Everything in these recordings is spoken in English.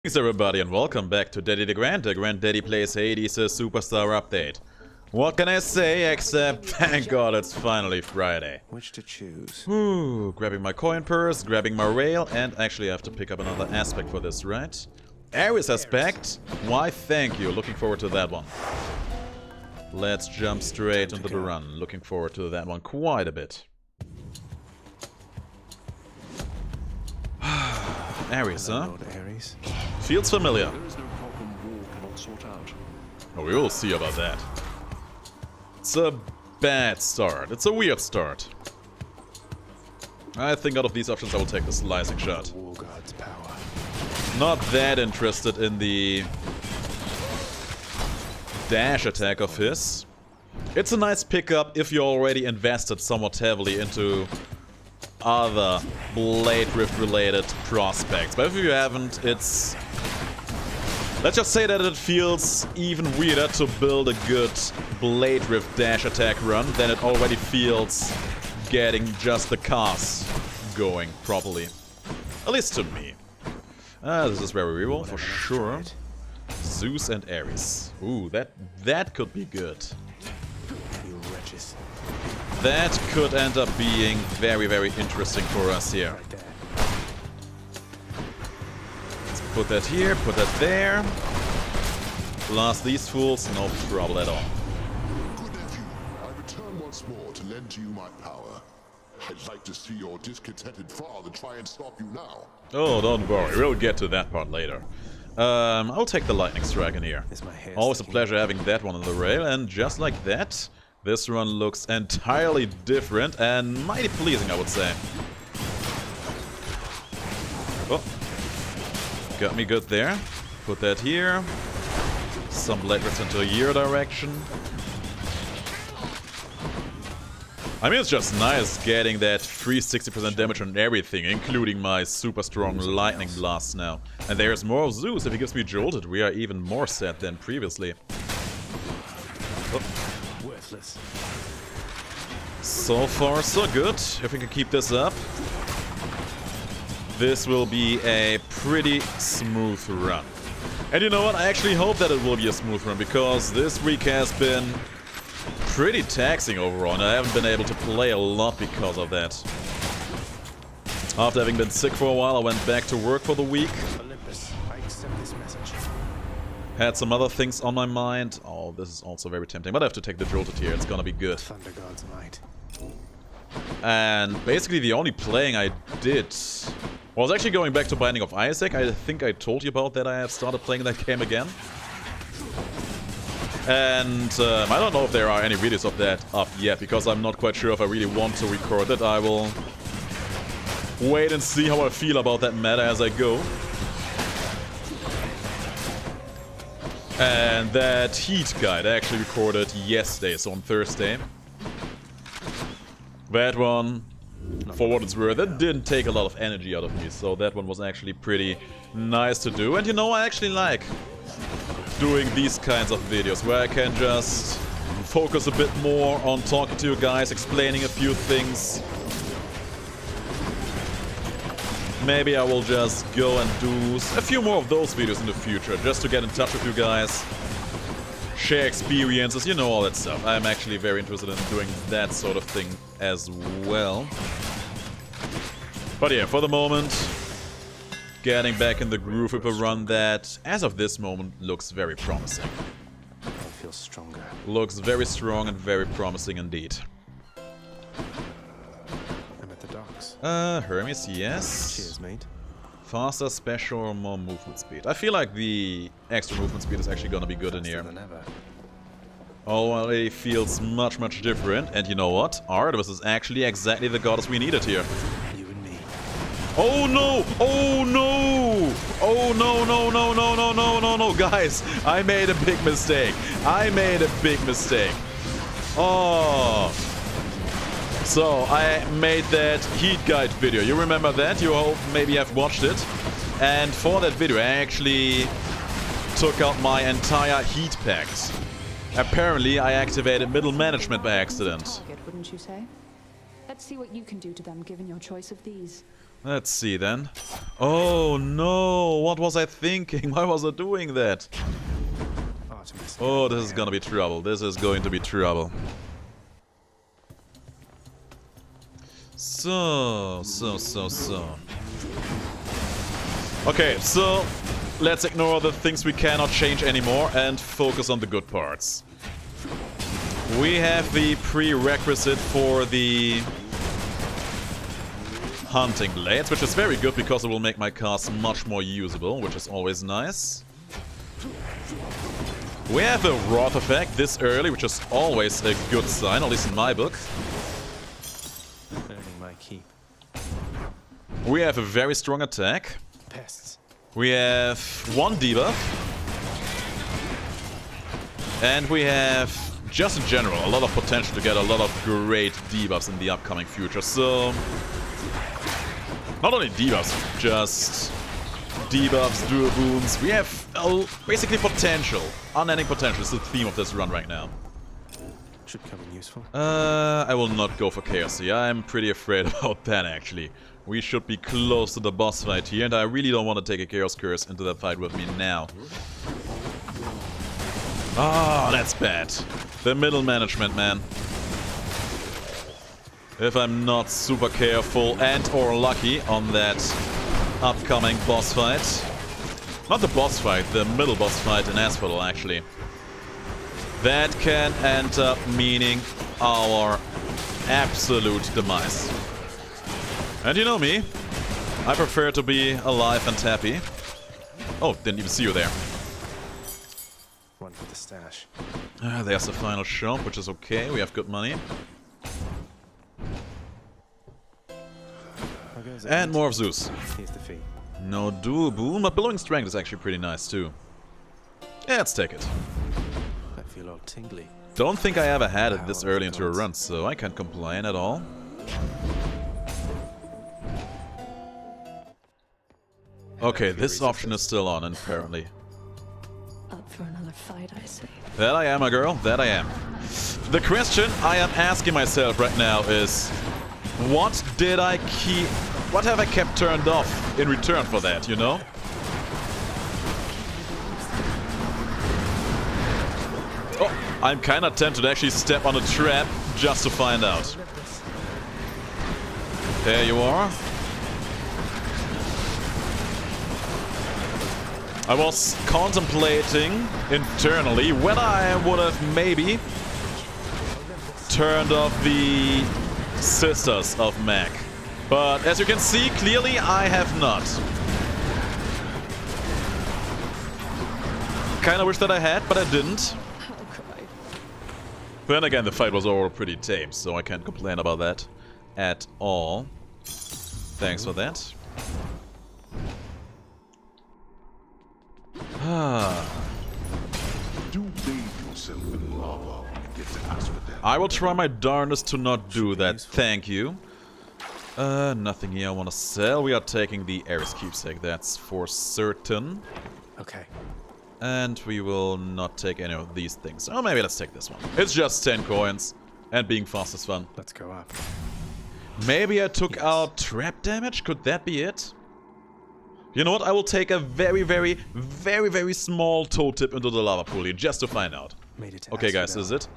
Thanks everybody and welcome back to Daddy DeGrand. DeGrand Daddy plays Hades, a superstar update. What can I say except thank God it's finally Friday. Which to choose? Ooh, grabbing my coin purse, grabbing my rail, and actually I have to pick up another aspect for this, right? Eris aspect? Why thank you, looking forward to that one. Let's jump straight into the run, looking forward to that one quite a bit. Eris, huh? Lord Eris. Feels familiar. There is no problem war cannot sort out. Oh, we will see about that. It's a bad start. It's a weird start. I think out of these options I will take the slicing shot. The war god's power. Not that interested in the dash attack of his. It's a nice pickup if you already invested somewhat heavily into other Blade Rift related prospects. But if you haven't, it's... let's just say that it feels even weirder to build a good Blade Rift dash attack run than it already feels getting just the cars going properly. At least to me. This is where we reroll for sure. Zeus and Eris. Ooh, that could be good. You wretches. That could end up being very, very interesting for us here. Right there. Let's put that here, put that there. Blast these fools, no trouble at all. Good nephew, I return once more to lend to you my power. I'd like to see your discontented father try and stop you now. Oh, don't worry, we'll get to that part later. I'll take the lightning strike in here. Is my hair Always a sticking? pleasure having that one on the rail, and just like that, this run looks entirely different and mighty pleasing, I would say. Oh, got me good there. Put that here. Some blade rifts into your direction. I mean, it's just nice getting that free 60% damage on everything, including my super strong lightning blast now. And there's more of Zeus. If he gives me jolted, we are even more set than previously. Oh. Worthless. So far, so good. If we can keep this up, this will be a pretty smooth run. And you know what? I actually hope that it will be a smooth run, because this week has been pretty taxing overall, and I haven't been able to play a lot because of that. After having been sick for a while, I went back to work for the week. Olympus, I accept this message. Had some other things on my mind. Oh, this is also very tempting, but I have to take the jolted here. It's gonna be good. Thunder god's might. And basically the only playing I did was actually going back to Binding of Isaac. I think I told you about that. I have started playing that game again. And I don't know if there are any videos of that up yet, because I'm not quite sure if I really want to record it. I will wait and see how I feel about that meta as I go. And that Heat guide I actually recorded yesterday, so on Thursday. That one, for what it's worth, it didn't take a lot of energy out of me, so that one was actually pretty nice to do. And you know, I actually like doing these kinds of videos, where I can just focus a bit more on talking to you guys, explaining a few things. Maybe I will just go and do a few more of those videos in the future, just to get in touch with you guys, share experiences, you know, all that stuff. I'm actually very interested in doing that sort of thing as well. But yeah, for the moment, getting back in the groove with a run that, as of this moment, looks very promising. I feel stronger. Looks very strong and very promising indeed. I'm at the docks. Hermes, yes. Cheers, mate. Faster, special, or more movement speed. I feel like the extra movement speed is actually gonna be good in here. Faster than ever. Already feels much, much different. And you know what? Artemis is actually exactly the goddess we needed here. You and me. Oh no! Oh no! Oh no, no, no, no, no, no, no, no, guys! I made a big mistake. I made a big mistake. Oh. So, I made that heat guide video. You remember that? You all maybe have watched it. And for that video, I actually took out my entire heat packs. Apparently, I activated middle management by accident. Target, wouldn't you say? Let's see what you can do to them, given your choice of these. Let's see then. Oh no, what was I thinking? Why was I doing that? Artemis. Oh, this is gonna be trouble. This is going to be trouble. So. Okay, so let's ignore the things we cannot change anymore and focus on the good parts. We have the prerequisite for the hunting blades, which is very good because it will make my cast much more usable, which is always nice. We have a Wrath effect this early, which is always a good sign, at least in my book. Earning my keep. We have a very strong attack. Pests. We have one debuff. And we have, just in general, a lot of potential to get a lot of great debuffs in the upcoming future. So, not only debuffs, just debuffs, dual wounds. We have basically potential. Unending potential is the theme of this run right now. Should come in useful. I will not go for Chaos. I'm pretty afraid about that, actually. We should be close to the boss fight here, and I really don't want to take a Chaos Curse into that fight with me now. Ah, that's bad. The middle management, man. If I'm not super careful and or lucky on that upcoming boss fight. Not the boss fight, the middle boss fight in Asphodel, actually. That can end up meaning our absolute demise. And you know me, I prefer to be alive and happy. Oh, didn't even see you there. One for the stash. There's the final shop, which is okay, we have good money. And more of Zeus. Here's the fee. No dual boom, but billowing strength is actually pretty nice too. Yeah, let's take it. I feel all tingly. Don't think I ever had it this early into a run, so I can't complain at all. Okay, this option is still on, apparently. Up for another fight, I see. That I am, my girl. That I am. The question I am asking myself right now is, what have I kept turned off in return for that, you know? Oh, I'm kinda tempted to actually step on a trap just to find out. There you are. I was contemplating internally whether I would have maybe turned off the Sisters of Mag. But as you can see, clearly I have not. Kinda wish that I had, but I didn't. How could I? Then again, the fight was overall pretty tame, so I can't complain about that at all. Thanks for that. Do bathe yourself in lava when you get to Asphodel. I will try my darndest to not do that, thank you. Nothing here I want to sell. We are taking the Eris keepsake, that's for certain. Okay. And we will not take any of these things. Oh, maybe let's take this one. It's just 10 coins, and being fast is fun. Let's go up. Maybe I took out trap damage? Could that be it? You know what? I will take a very, very, very, very small toe tip into the lava pool here, just to find out. Made it to Okay, guys, Asphodel. is it?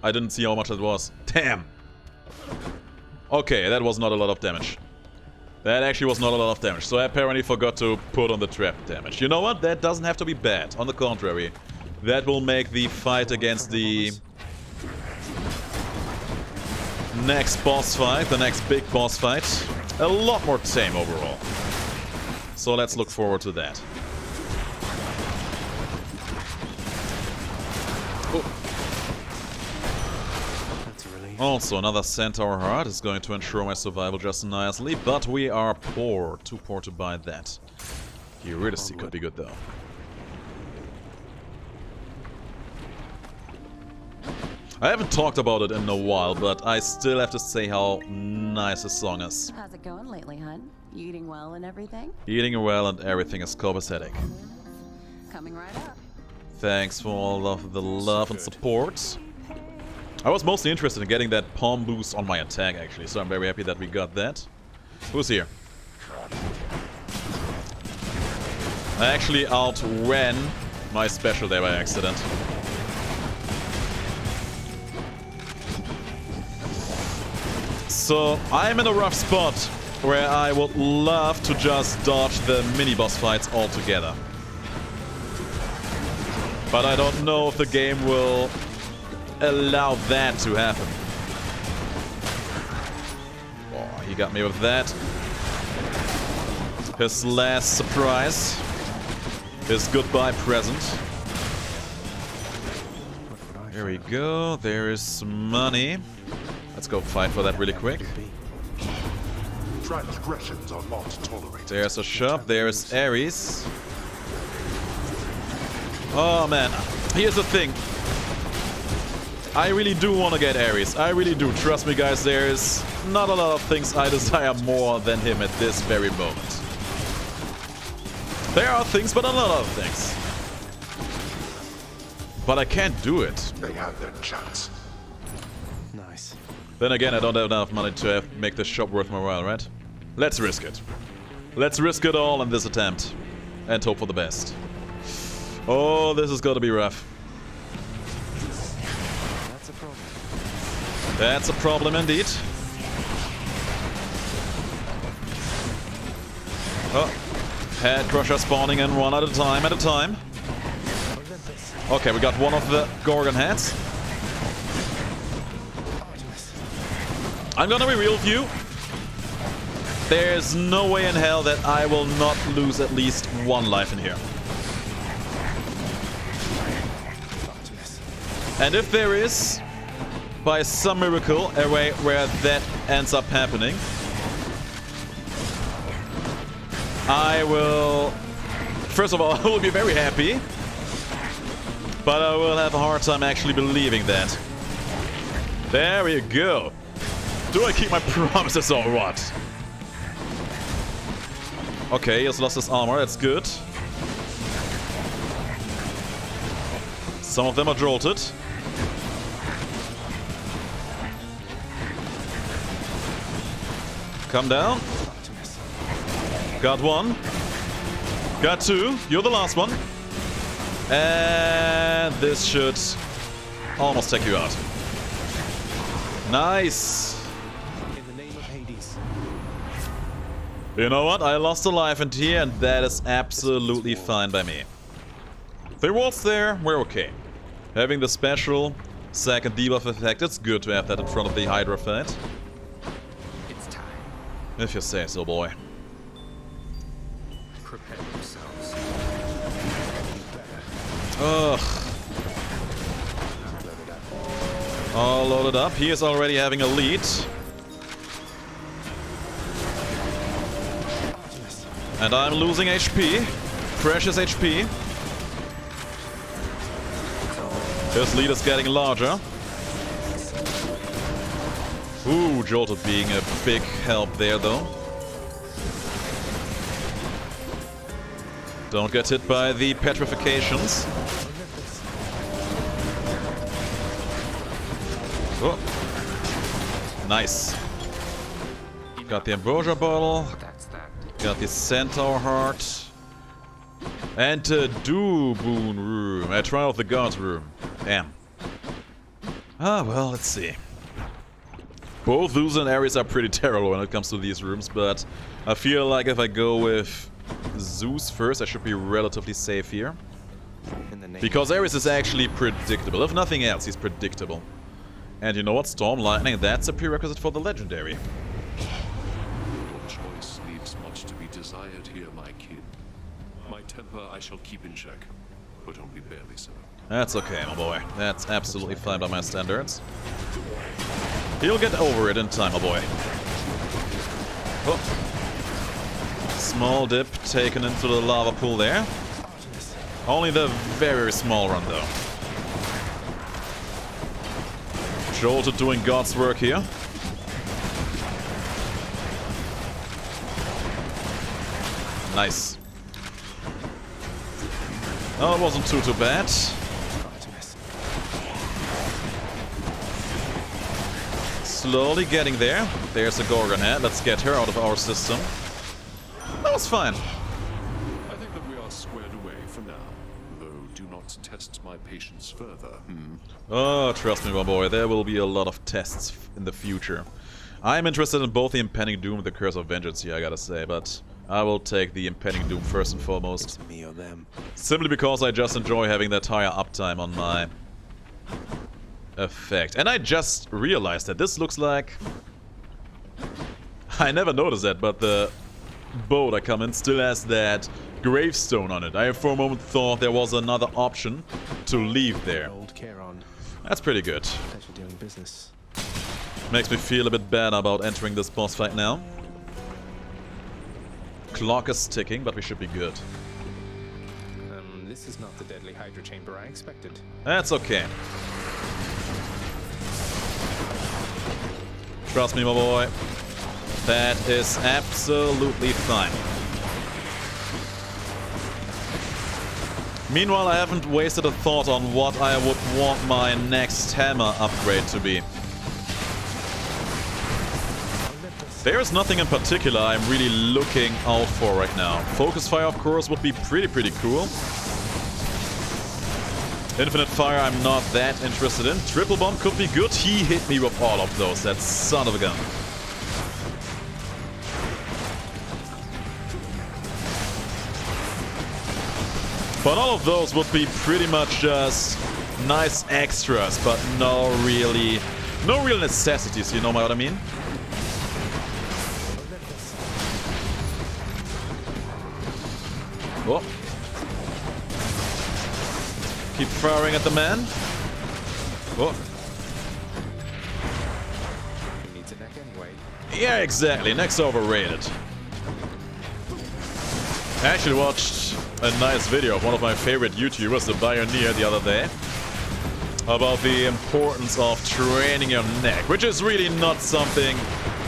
I didn't see how much it was. Damn! Okay, that was not a lot of damage. That actually was not a lot of damage, so I apparently forgot to put on the trap damage. You know what? That doesn't have to be bad. On the contrary, that will make the fight against the next boss fight, the next big boss fight, a lot more tame overall. So let's look forward to that. Oh. That's a relief. Also, another Centaur Heart is going to ensure my survival just nicely, but we are poor. Too poor to buy that. Eris could be good though. I haven't talked about it in a while, but I still have to say how nice this song is. How's it going lately, hun? You eating well and everything? Eating well and everything is copacetic. Coming right up. Thanks for all of the love and support. I was mostly interested in getting that palm boost on my attack actually, so I'm very happy that we got that. Who's here? I actually outran my special there by accident. So I'm in a rough spot where I would love to just dodge the mini-boss fights altogether. But I don't know if the game will allow that to happen. Oh, he got me with that. His last surprise. His goodbye present. Here we go. There is some money. Let's go fight for that really quick. Transgressions are not tolerated. There's a shop. There's Eris. Oh man, here's the thing. I really do want to get Eris. I really do. Trust me guys, there's not a lot of things I desire more than him at this very moment. There are things, but a lot of things. But I can't do it. They have their chance. Nice. Then again, I don't have enough money to make this shop worth my while, right? Let's risk it. Let's risk it all in this attempt. And hope for the best. Oh, this is gonna be rough. That's a problem. That's a problem indeed. Oh, head crusher spawning in one at a time. Okay, we got one of the Gorgon heads. I'm gonna be real with you. There's no way in hell that I will not lose at least one life in here. And if there is, by some miracle, a way where that ends up happening, I will... First of all, I will be very happy. But I will have a hard time actually believing that. There we go. Do I keep my promises or what? Okay, he has lost his armor, that's good. Some of them are jolted. Come down. Got one. Got two. You're the last one. And this should almost take you out. Nice. In the name of Hades. You know what? I lost a life in here, and that is absolutely fine by me. The reward's there, we're okay. Having the special second debuff effect, it's good to have that in front of the Hydra fight. It's time. If you say so, boy. Prepare yourselves. Ugh. All loaded up. He is already having a lead. And I'm losing HP. Precious HP. His lead is getting larger. Ooh, Jolted being a big help there, though. Don't get hit by the petrifications. Oh. Nice. Got the Ambrosia bottle. Got the Centaur heart. And a Dooboon room. A Trial of the Gods room. Damn. Ah, well, let's see. Both Zeus and Eris are pretty terrible when it comes to these rooms, but I feel like if I go with Zeus first, I should be relatively safe here. Because Eris is actually predictable. If nothing else, he's predictable. And you know what? Storm Lightning, that's a prerequisite for the Legendary. Your choice leaves much to be desired here, my kid. My temper I shall keep in check, but only barely so. That's okay, my boy. That's absolutely fine by my standards. He'll get over it in time, my boy. Oh. Small dip taken into the lava pool there. Only the very small run, though. Jolted doing God's work here. Nice. Oh, it wasn't too bad. Slowly getting there. There's a Gorgon head. Let's get her out of our system. That was fine. I think that we are squared away for now. Though do not test my patience further. Oh, trust me, my boy. There will be a lot of tests in the future. I'm interested in both the Impending Doom and the Curse of Vengeance here, I gotta say, but I will take the Impending Doom first and foremost. It's me or them. Simply because I just enjoy having that higher uptime on my effect. And I just realized that this looks like... I never noticed that, but the boat I come in still has that gravestone on it. I for a moment thought there was another option to leave there. Old Charon. That's pretty good. Pleasure doing business. Makes me feel a bit bad about entering this boss fight now. Clock is ticking, but we should be good. This is not the deadly Hydra chamber I expected. That's okay. Trust me, my boy. That is absolutely fine. Meanwhile, I haven't wasted a thought on what I would want my next hammer upgrade to be. There's nothing in particular I'm really looking out for right now. Focus fire, of course, would be pretty cool. Infinite fire I'm not that interested in. Triple bomb could be good. He hit me with all of those, that son of a gun. But all of those would be pretty much just nice extras, but no real necessities, you know what I mean? Oh. Keep firing at the man. Oh. Who needs a neck anyway? Yeah, exactly. Neck's overrated. I actually watched a nice video of one of my favorite YouTubers, the Pioneer, the other day, about the importance of training your neck, which is really not something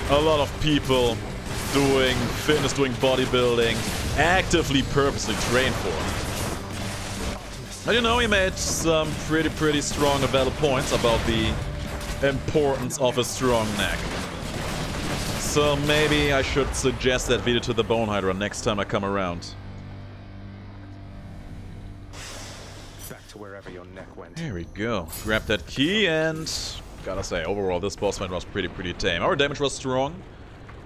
a lot of people doing fitness, doing bodybuilding, actively, purposely train for. But you know, he made some pretty strong and valid points about the importance of a strong neck. So maybe I should suggest that video to the Bone Hydra next time I come around. Back to wherever your neck went. There we go. Grab that key and... gotta say, overall this boss fight was pretty tame. Our damage was strong.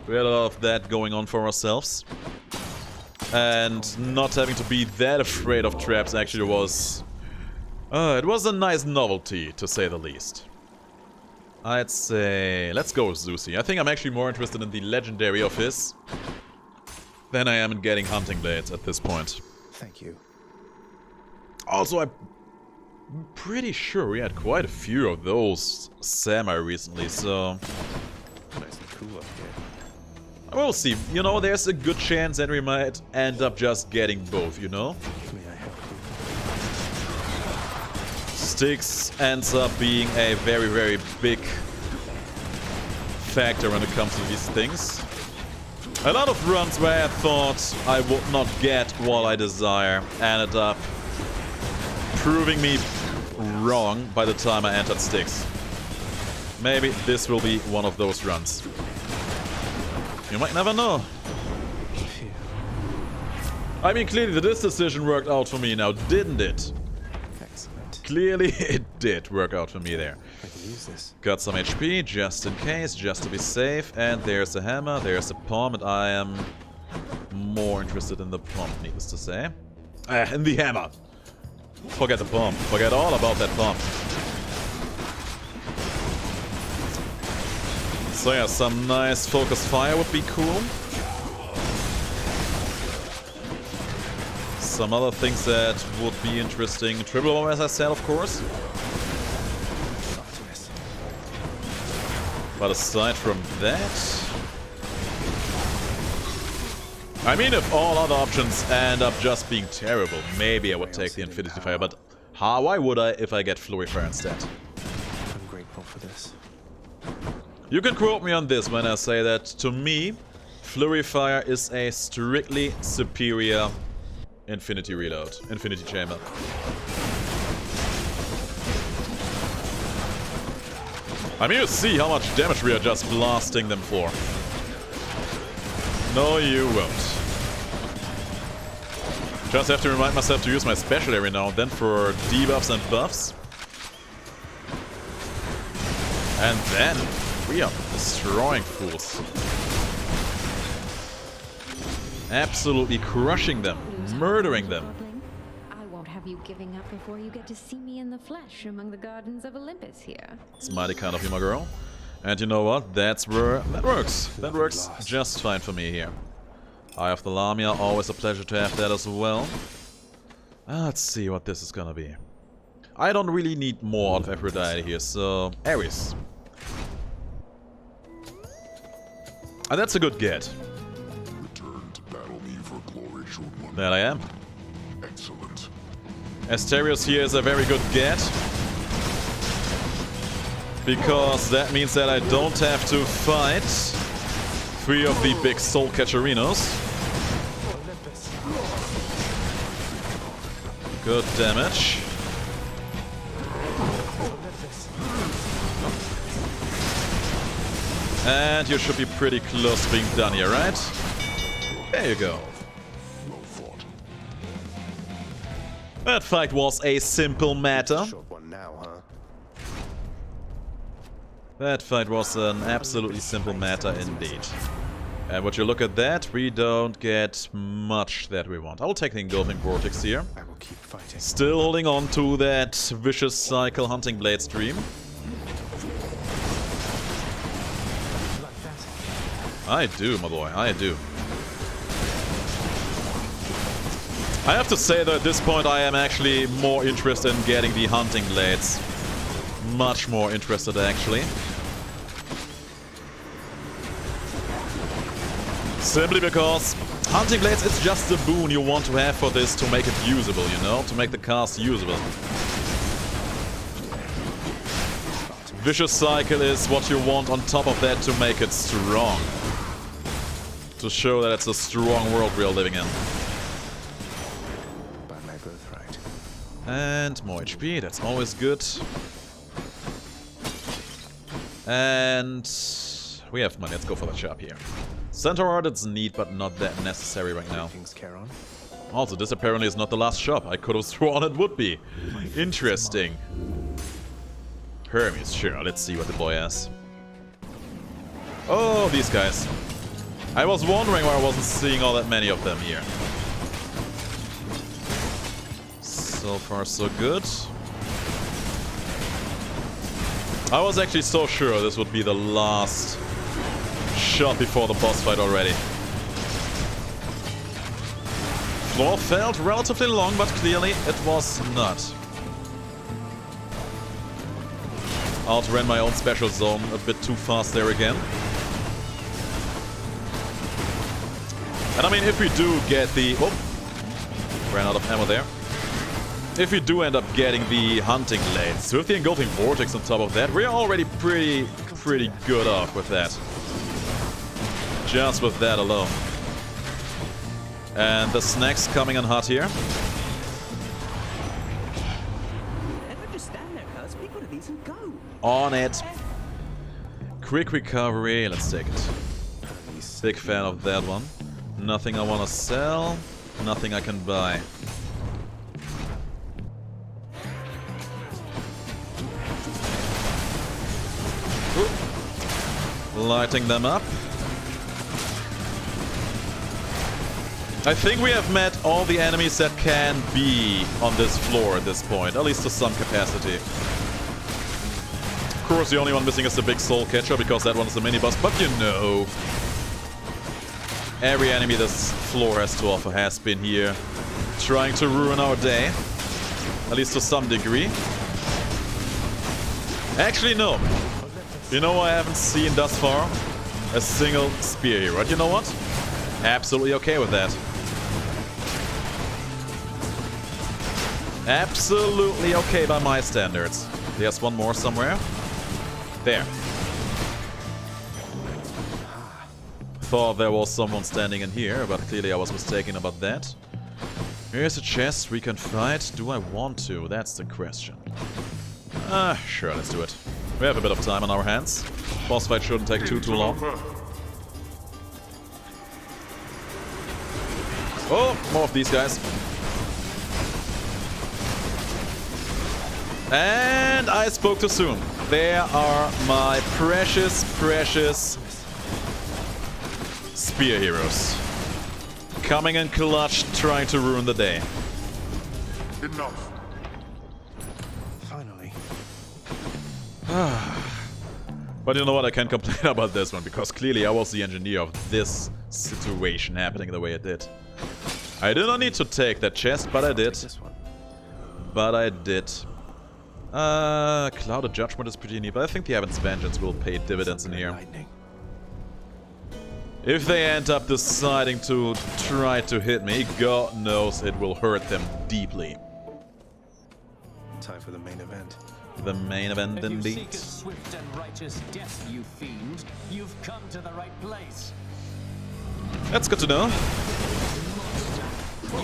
We had a lot of that going on for ourselves. And not having to be that afraid of traps actually was... it was a nice novelty, to say the least. I'd say... let's go with Zusi. I think I'm actually more interested in the legendary of his than I am in getting hunting blades at this point. Thank you. Also, I'm pretty sure we had quite a few of those Sami recently, so... Nice and cool up here. we'll see. You know, there's a good chance that we might end up just getting both, you know? May I help you? Styx ends up being a very big factor when it comes to these things. A lot of runs where I thought I would not get what I desire ended up proving me wrong by the time I entered Styx. Maybe this will be one of those runs. You might never know. Phew. I mean, clearly this decision worked out for me now, didn't it? Excellent. Clearly it did work out for me there. I can use this. Got some HP, just in case, just to be safe. And there's a hammer, there's a palm, and I am more interested in the palm, needless to say. In the hammer. Forget the palm. Forget all about that palm. So yeah, some nice focus fire would be cool. Some other things that would be interesting. Triple bomb, as I said, of course. Optimus. But aside from that... I mean, if all other options end up just being terrible, maybe I would take the Infinity Fire, but why would I if I get Flurry Fire instead? I'm grateful for this. You can quote me on this when I say that, to me, Flurry Fire is a strictly superior Infinity Reload, Infinity Chamber. I mean, you see how much damage we are just blasting them for. No, you won't. Just have to remind myself to use my special every now and then for debuffs and buffs. And then we are destroying fools. Absolutely crushing them, murdering them. I won't have you giving up before you get to see me in the flesh among the gardens of Olympus here. It's mighty kind of you, my girl. And you know what? That's where that works. That works just fine for me here. Eye of the Lamia, always a pleasure to have that as well. Let's see what this is gonna be. I don't really need more out of Aphrodite here, so Eris. And that's a good get. Return to battle me for glory, short one. That I am. Excellent. Asterios here is a very good get. Because that means that I don't have to fight 3 of the big soul catcherinos. Good damage. And you should be pretty close to being done here, right? There you go. Well fought. That fight was a simple matter. Short one now, huh? That fight was an absolutely simple matter indeed. And would you look at that, we don't get much that we want. I'll take the engulfing vortex here. I will keep fighting. Still holding on to that vicious cycle hunting blade stream. I do, my boy, I do. I have to say that at this point I am actually more interested in getting the hunting blades. Much more interested, actually. Simply because hunting blades, it's just a boon you want to have for this to make it usable, you know? To make the cast usable. Vicious cycle is what you want on top of that to make it strong. To show that it's a strong world we are living in. By my birthright. And more HP, that's always good. And we have money, let's go for the shop here. Centaur art, it's neat, but not that necessary right now. Things Charon. Also, this apparently is not the last shop. I could have sworn it would be. Interesting. Hermes, sure, let's see what the boy has. Oh, these guys. I was wondering why I wasn't seeing all that many of them here. So far, so good. I was actually so sure this would be the last shot before the boss fight already. Floor felt relatively long, but clearly it was not. Outran my own special zone a bit too fast there again. And I mean, if we do get the... Oh! Ran out of ammo there. If we do end up getting the hunting blades, with the engulfing vortex on top of that, we're already pretty good off with that. Just with that alone. And the snacks coming in hot here. On it. Quick recovery, let's take it. Big fan of that one. Nothing I want to sell, nothing I can buy. Ooh. Lighting them up. I think we have met all the enemies that can be on this floor at this point, at least to some capacity. Of course, the only one missing is the big soul catcher, because that one is the mini-boss, but you know... Every enemy this floor has to offer has been here, trying to ruin our day. At least to some degree. Actually, no. You know what I haven't seen thus far? A single spear here, right? You know what? Absolutely okay with that. Absolutely okay by my standards. There's one more somewhere. There. Thought there was someone standing in here, but clearly I was mistaken about that. Here's a chest we can fight. Do I want to? That's the question. Sure, let's do it. We have a bit of time on our hands. Boss fight shouldn't take too long. Oh, more of these guys. And I spoke too soon. There are my precious, precious spear heroes. Coming in clutch, trying to ruin the day. Enough. Finally. But you know what, I can't complain about this one, because clearly I was the engineer of this situation happening the way it did. I did not need to take that chest, but I did. This one. But I did. Clouded Judgment is pretty neat, but I think the Heaven's Vengeance will pay dividends in here. Lightning. If they end up deciding to try to hit me, God knows it will hurt them deeply. Time for the main event. The main event If you indeed. seek a swift and righteous death, you fiend, you've come to the right place. That's good to know. You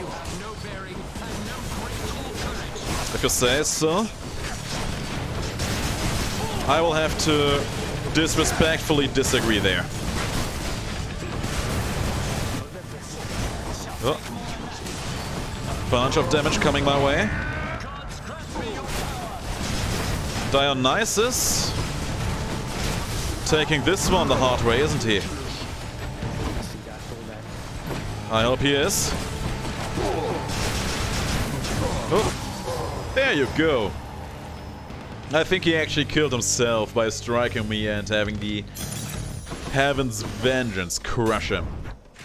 have no bearing and no grateful courage. If you say so. I will have to disrespectfully disagree there. Oh. Bunch of damage coming my way. Dionysus taking this one the hard way, isn't he? I hope he is. Oh, there you go. I think he actually killed himself by striking me and having the Heaven's Vengeance crush him.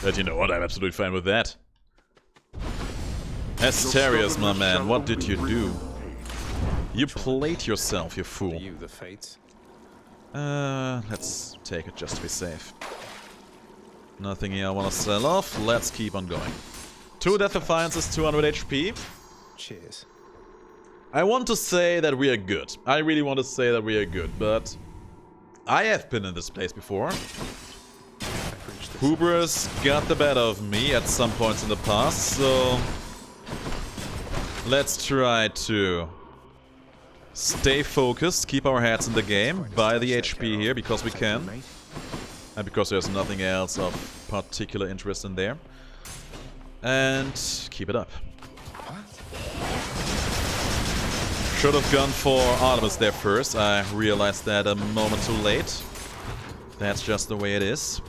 But you know what, I'm absolutely fine with that. Asterius, my man, what did you do? You played yourself, you fool. You, the fates. Let's take it just to be safe. Nothing here I want to sell off. Let's keep on going. 2 Death Defiances, 200 HP. Cheers. I want to say that we are good. I really want to say that we are good, but I have been in this place before. Hubris got the better of me at some points in the past, so let's try to stay focused, keep our heads in the game, buy the HP here because we can, and because there's nothing else of particular interest in there, and keep it up. Should have gone for Artemis there first. I realized that a moment too late. That's just the way it is.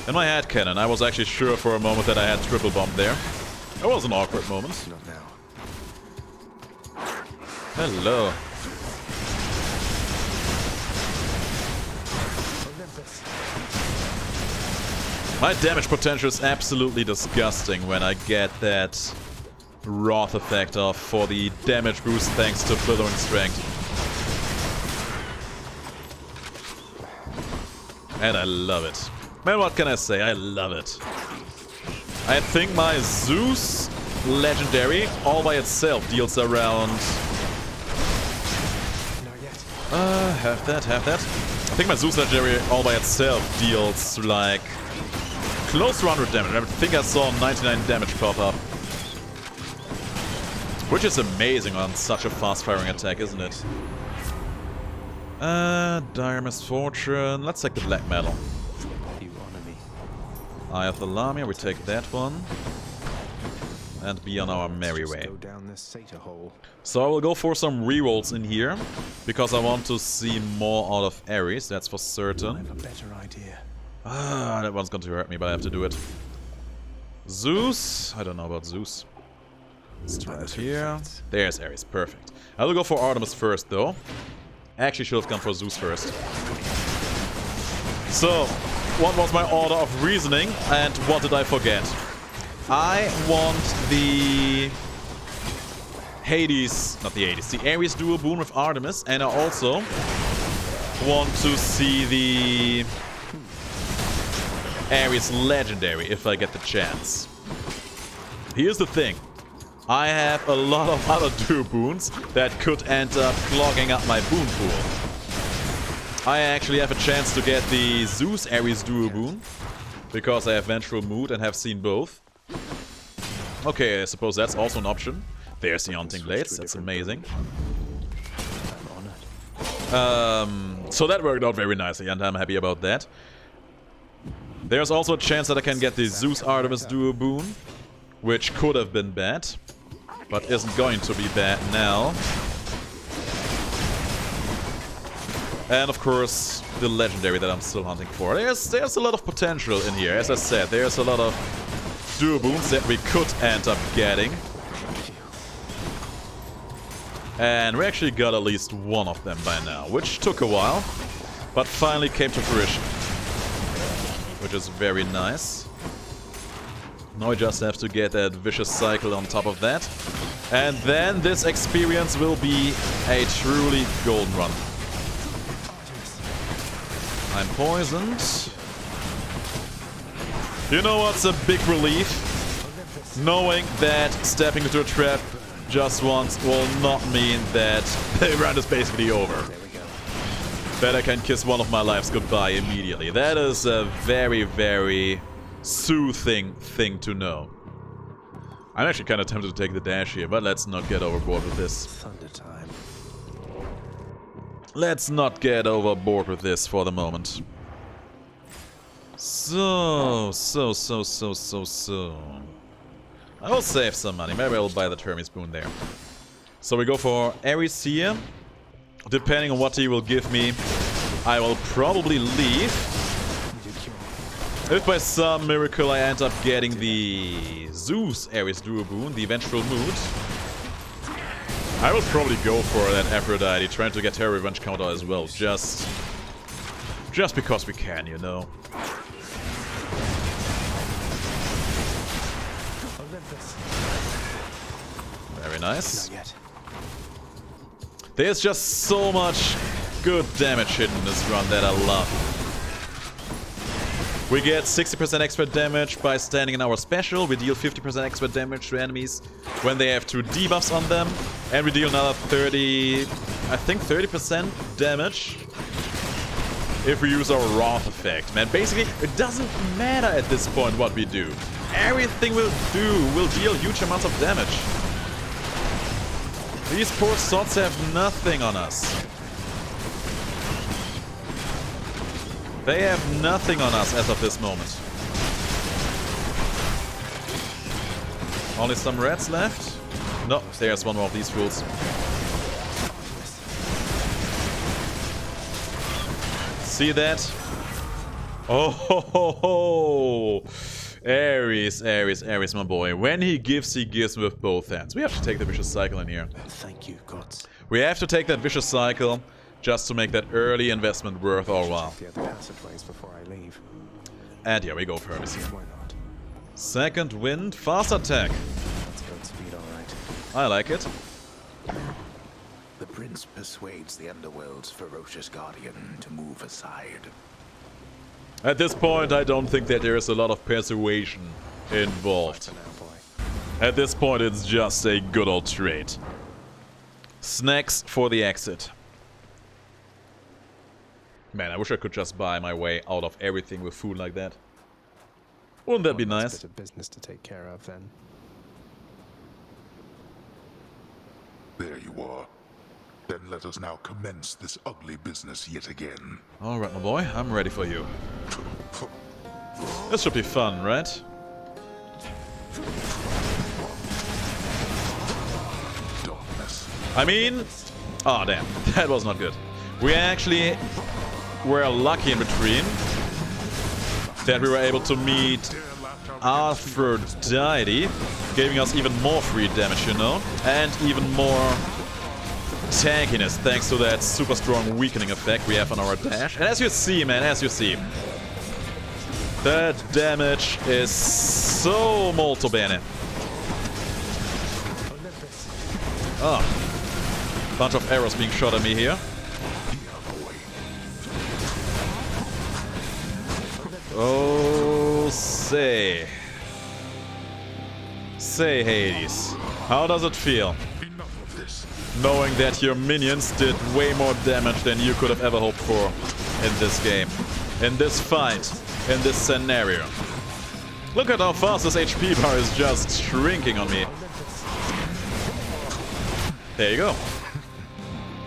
In my head cannon, I was actually sure for a moment that I had triple bomb there. That was an awkward moment. Not now. Hello. My damage potential is absolutely disgusting when I get that Wrath effect off for the damage boost thanks to Billowing Strength. And I love it. Man, what can I say? I love it. I think my Zeus Legendary all by itself deals around... have that. I think my Zeus Legendary all by itself deals like... close to 100 damage. I think I saw 99 damage pop up. Which is amazing on such a fast-firing attack, isn't it? Dire Misfortune. Let's take the Black Metal. You honor me. Eye of the Lamia, we take that one. And be on our merry way. Go down this Satyr hole. So I will go for some rerolls in here. Because I want to see more out of Eris, that's for I certain. have a better idea. Ah, that one's going to hurt me, but I have to do it. Zeus? I don't know about Zeus. Let's try it here. There's Eris, perfect. I will go for Artemis first, though. Actually should have gone for Zeus first. So, what was my order of reasoning, and what did I forget? I want the Hades, not the Hades, the Ares dual boon with Artemis, and I also want to see the Ares Legendary if I get the chance. Here's the thing. I have a lot of other dual boons that could end up clogging up my boon pool. I actually have a chance to get the Zeus Ares dual boon because I have Vengeful Mood and have seen both. Okay, I suppose that's also an option. There's the Haunting Blades, that's amazing. I'm honored. So that worked out very nicely, and I'm happy about that. There's also a chance that I can get the Zeus Artemis Duo boon, which could have been bad, but isn't going to be bad now. And of course, the legendary that I'm still hunting for. There's a lot of potential in here. As I said, there's a lot of duo boons that we could end up getting. And we actually got at least one of them by now, which took a while, but finally came to fruition. Which is very nice. Now we just have to get that vicious cycle on top of that. And then this experience will be a truly golden run. I'm poisoned. You know what's a big relief? Knowing that stepping into a trap just once will not mean that the run is basically over. That I can kiss one of my lives goodbye immediately. That is a very, very soothing thing to know. I'm actually kind of tempted to take the dash here, but let's not get overboard with this. Thunder time. Let's not get overboard with this for the moment. So. I will save some money. Maybe I will buy the Hermes Boon there. So we go for Eris here. Depending on what he will give me, I will probably leave. If by some miracle I end up getting the Zeus Eris Duo Boon, the Vengeful Mood, I will probably go for that Aphrodite, trying to get her revenge counter as well. Just because we can, you know. Very nice. There's just so much good damage hidden in this run that I love. We get 60% extra damage by standing in our special. We deal 50% extra damage to enemies when they have 2 debuffs on them. And we deal another 30% damage if we use our Wrath effect. Man, basically, it doesn't matter at this point what we do. Everything we'll do will deal huge amounts of damage. These poor sots have nothing on us. They have nothing on us as of this moment. Only some rats left? No, there's one more of these fools. See that? Oh ho ho ho! Eris, my boy. When he gives with both hands. We have to take the vicious cycle in here. Thank you, gods. We have to take that vicious cycle just to make that early investment worth our while. The other passageways before I leave. And here we go for Eris here. Why not? Second wind, fast attack. That's good speed, all right. I like it. The prince persuades the underworld's ferocious guardian to move aside. At this point, I don't think that there is a lot of persuasion involved. At this point, it's just a good old trade. Snacks for the exit. Man, I wish I could just buy my way out of everything with food like that. Wouldn't that be nice? Bit of business to take care of, then. There you are. Then let us now commence this ugly business yet again. Alright, my boy, I'm ready for you. This should be fun, right? Darkness. I mean... Oh, damn. That was not good. We actually were lucky in between that we were able to meet Aphrodite, giving us even more free damage, you know? And even more tankiness thanks to that super strong weakening effect we have on our dash. And as you see, man, as you see, that damage is so molto bene. Oh, bunch of arrows being shot at me here. Oh, say Hades, how does it feel? Knowing that your minions did way more damage than you could have ever hoped for in this game, in this fight, in this scenario. Look at how fast this HP bar is just shrinking on me. There you go.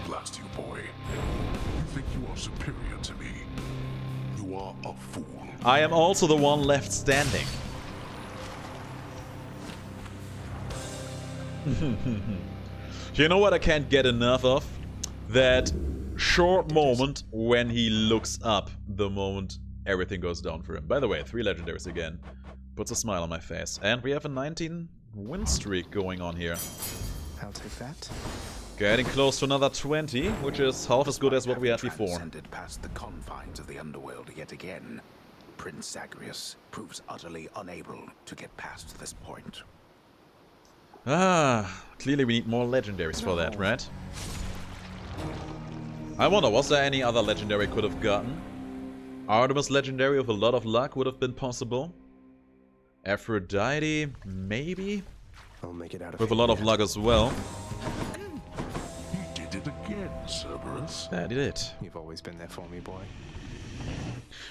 Blast you, boy. You think you are superior to me? You are a fool. I am also the one left standing. You know what I can't get enough of? That short moment when he looks up the moment everything goes down for him. By the way, 3 legendaries again. Puts a smile on my face. And we have a 19 win streak going on here. I'll take that. Getting close to another 20, which is half as good as what we had before. Transcended past the confines of the underworld yet again. Prince Zagreus proves utterly unable to get past this point. Ah, clearly we need more legendaries for that, right? I wonder, was there any other legendary could have gotten? Artemis legendary with a lot of luck would have been possible. Aphrodite, maybe? I'll make it out of With a here lot of yet. luck as well. You did it again, Cerberus. That did it. You've always been there for me, boy.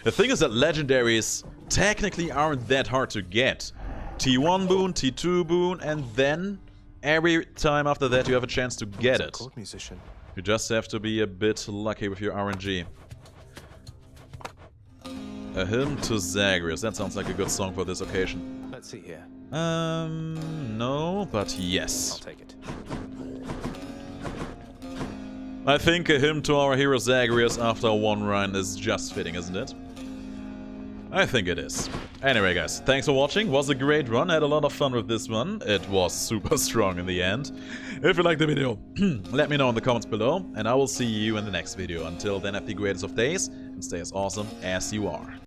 The thing is that legendaries technically aren't that hard to get. T1 boon, T2 boon, and then every time after that you have a chance to get it. Court musician. You just have to be a bit lucky with your RNG. A hymn to Zagreus. That sounds like a good song for this occasion. Let's see here. No, but I'll yes. take it. I think a hymn to our hero Zagreus after one run is just fitting, isn't it? I think it is. Anyway, guys, thanks for watching. Was a great run. Had a lot of fun with this one. It was super strong in the end. If you liked the video, let me know in the comments below, and I will see you in the next video. Until then, have the greatest of days, and stay as awesome as you are.